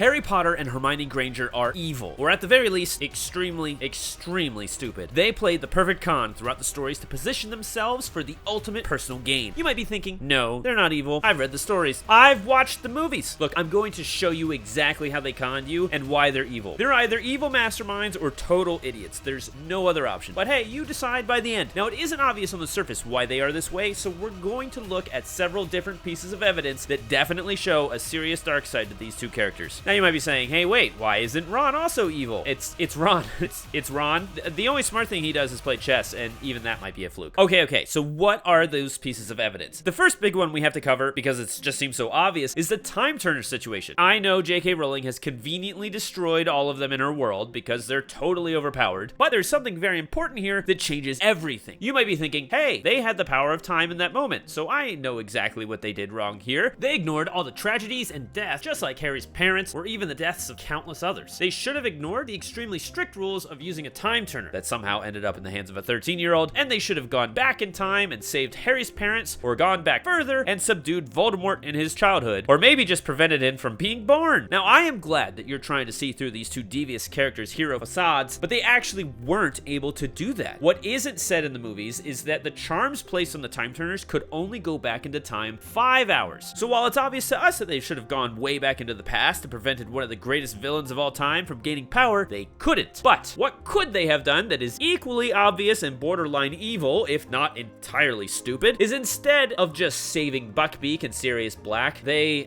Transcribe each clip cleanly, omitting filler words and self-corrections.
Harry Potter and Hermione Granger are evil, or at the very least, extremely, extremely stupid. They played the perfect con throughout the stories to position themselves for the ultimate personal gain. You might be thinking, no, they're not evil. I've read the stories. I've watched the movies. Look, I'm going to show you exactly how they conned you and why they're evil. They're either evil masterminds or total idiots. There's no other option. But hey, you decide by the end. Now, it isn't obvious on the surface why they are this way, so we're going to look at several different pieces of evidence that definitely show a serious dark side to these two characters. Now, you might be saying, hey, wait, why isn't Ron also evil? It's Ron. It's Ron. The only smart thing he does is play chess, and even that might be a fluke. Okay, so what are those pieces of evidence? The first big one we have to cover, because it just seems so obvious, is the time turner situation. I know J.K. Rowling has conveniently destroyed all of them in her world because they're totally overpowered, but there's something very important here that changes everything. You might be thinking, hey, they had the power of time in that moment, so I know exactly what they did wrong here. They ignored all the tragedies and death, just like Harry's parents, or even the deaths of countless others. They should have ignored the extremely strict rules of using a time turner that somehow ended up in the hands of a 13-year-old, and they should have gone back in time and saved Harry's parents, or gone back further and subdued Voldemort in his childhood, or maybe just prevented him from being born. Now, I am glad that you're trying to see through these two devious characters' hero facades, but they actually weren't able to do that. What isn't said in the movies is that the charms placed on the time turners could only go back into time 5 hours. So while it's obvious to us that they should have gone way back into the past and prevented one of the greatest villains of all time from gaining power, they couldn't. But what could they have done that is equally obvious and borderline evil, if not entirely stupid, is instead of just saving Buckbeak and Sirius Black, they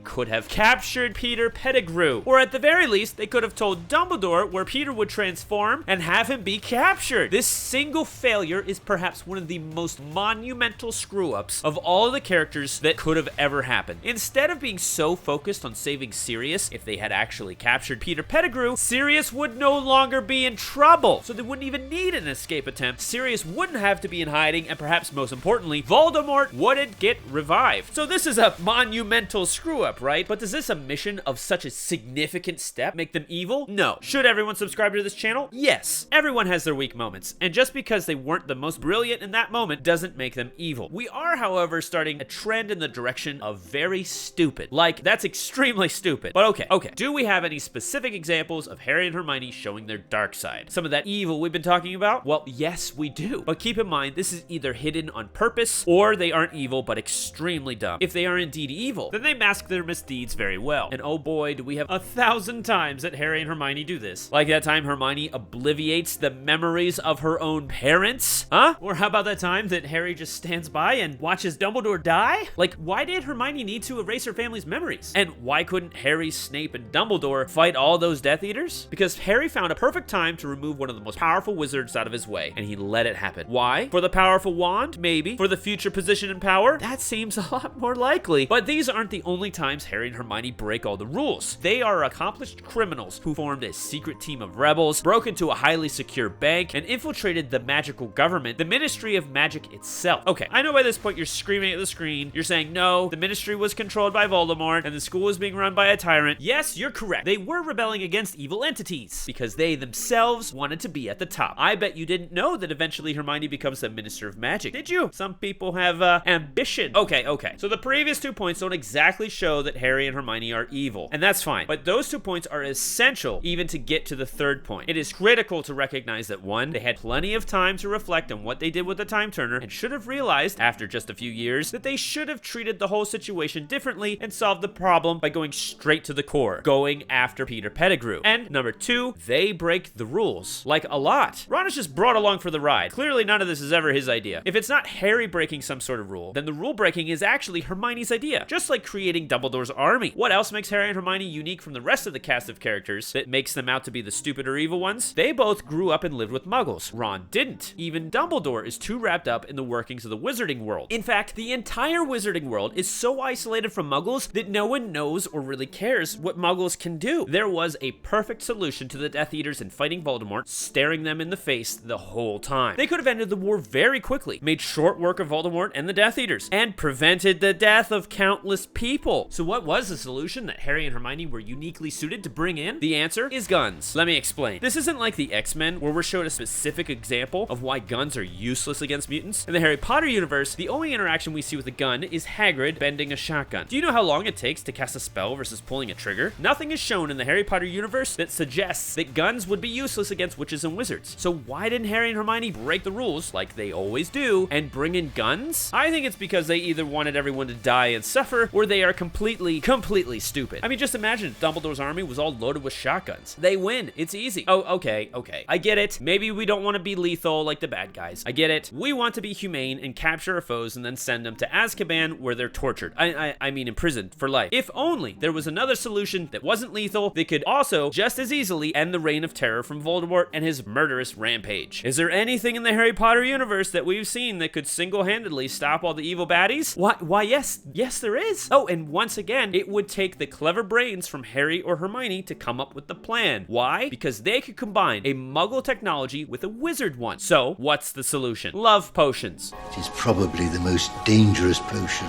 could have captured Peter Pettigrew. Or at the very least, they could have told Dumbledore where Peter would transform and have him be captured. This single failure is perhaps one of the most monumental screw-ups of all of the characters that could have ever happened. Instead of being so focused on saving Sirius, if they had actually captured Peter Pettigrew, Sirius would no longer be in trouble, so they wouldn't even need an escape attempt. Sirius wouldn't have to be in hiding, and perhaps most importantly, Voldemort wouldn't get revived. So this is a monumental screw-up, right? But does this omission of such a significant step make them evil? No. Should everyone subscribe to this channel? Yes. Everyone has their weak moments, and just because they weren't the most brilliant in that moment doesn't make them evil. We are, however, starting a trend in the direction of very stupid. Like, that's extremely stupid. But okay. Do we have any specific examples of Harry and Hermione showing their dark side? Some of that evil we've been talking about? Well, yes, we do. But keep in mind, this is either hidden on purpose, or they aren't evil, but extremely dumb. If they are indeed evil, then they mask their misdeeds very well. And oh boy, do we have 1,000 times that Harry and Hermione do this. Like that time Hermione obliviates the memories of her own parents? Huh? Or how about that time that Harry just stands by and watches Dumbledore die? Like, why did Hermione need to erase her family's memories? And why couldn't Harry, Snape, and Dumbledore fight all those Death Eaters? Because Harry found a perfect time to remove one of the most powerful wizards out of his way, and he let it happen. Why? For the powerful wand? Maybe. For the future position and power? That seems a lot more likely. But these aren't the only times Harry and Hermione break all the rules. They are accomplished criminals who formed a secret team of rebels, broke into a highly secure bank, and infiltrated the magical government, the Ministry of Magic itself. Okay, I know by this point you're screaming at the screen. You're saying, no, the Ministry was controlled by Voldemort, and the school was being run by a tyrant. Yes, you're correct. They were rebelling against evil entities because they themselves wanted to be at the top. I bet you didn't know that eventually Hermione becomes the Minister of Magic, did you? Some people have ambition. Okay. So the previous 2 points don't exactly show that Harry and Hermione are evil, and that's fine. But those 2 points are essential even to get to the third point. It is critical to recognize that 1, they had plenty of time to reflect on what they did with the time turner and should have realized after just a few years that they should have treated the whole situation differently and solved the problem by going straight to the core, going after Peter Pettigrew. And number 2, they break the rules. Like, a lot. Ron is just brought along for the ride. Clearly none of this is ever his idea. If it's not Harry breaking some sort of rule, then the rule breaking is actually Hermione's idea. Just like creating Dumbledore's army. What else makes Harry and Hermione unique from the rest of the cast of characters that makes them out to be the stupid or evil ones? They both grew up and lived with muggles. Ron didn't. Even Dumbledore is too wrapped up in the workings of the wizarding world. In fact, the entire wizarding world is so isolated from muggles that no one knows or really cares what muggles can do. There was a perfect solution to the Death Eaters and fighting Voldemort, staring them in the face the whole time. They could have ended the war very quickly, made short work of Voldemort and the Death Eaters, and prevented the death of countless people. So what was the solution that Harry and Hermione were uniquely suited to bring in? The answer is guns. Let me explain. This isn't like the X-Men, where we're showed a specific example of why guns are useless against mutants. In the Harry Potter universe, the only interaction we see with a gun is Hagrid bending a shotgun. Do you know how long it takes to cast a spell versus pulling a trigger. Nothing is shown in the Harry Potter universe that suggests that guns would be useless against witches and wizards. So why didn't Harry and Hermione break the rules, like they always do, and bring in guns? I think it's because they either wanted everyone to die and suffer, or they are completely stupid. I mean, just imagine if Dumbledore's army was all loaded with shotguns. They win. It's easy. Oh, okay. I get it. Maybe we don't want to be lethal like the bad guys. I get it. We want to be humane and capture our foes and then send them to Azkaban where they're tortured. I mean imprisoned for life. If only there was another solution that wasn't lethal that could also just as easily end the reign of terror from Voldemort and his murderous rampage. Is there anything in the Harry Potter universe that we've seen that could single-handedly stop all the evil baddies? Why yes there is. Oh, and once again, it would take the clever brains from Harry or Hermione to come up with the plan. Why? Because they could combine a muggle technology with a wizard one. So, what's the solution? Love potions. It is probably the most dangerous potion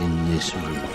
in this room.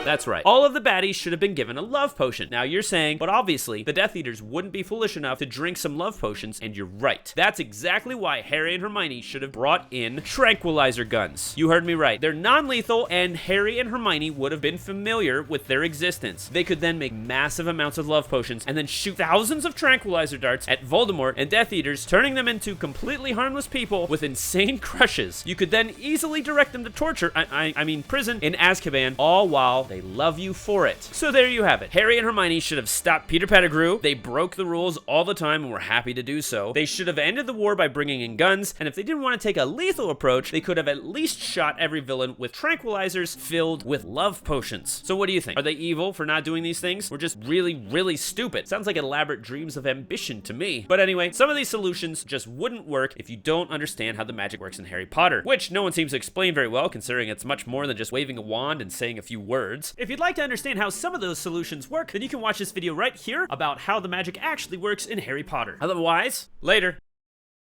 That's right. All of the baddies should have been given a love potion. Now you're saying, but obviously, the Death Eaters wouldn't be foolish enough to drink some love potions, and you're right. That's exactly why Harry and Hermione should have brought in tranquilizer guns. You heard me right. They're non-lethal, and Harry and Hermione would have been familiar with their existence. They could then make massive amounts of love potions, and then shoot thousands of tranquilizer darts at Voldemort and Death Eaters, turning them into completely harmless people with insane crushes. You could then easily direct them to torture, I mean prison, in Azkaban, all while they love you for it. So there you have it. Harry and Hermione should have stopped Peter Pettigrew. They broke the rules all the time and were happy to do so. They should have ended the war by bringing in guns, and if they didn't want to take a lethal approach, they could have at least shot every villain with tranquilizers filled with love potions. So what do you think? Are they evil for not doing these things? Or just really stupid? Sounds like elaborate dreams of ambition to me. But anyway, some of these solutions just wouldn't work if you don't understand how the magic works in Harry Potter, which no one seems to explain very well, considering it's much more than just waving a wand and saying a few words. If you'd like to understand how some of those solutions work, then you can watch this video right here about how the magic actually works in Harry Potter. Otherwise, later.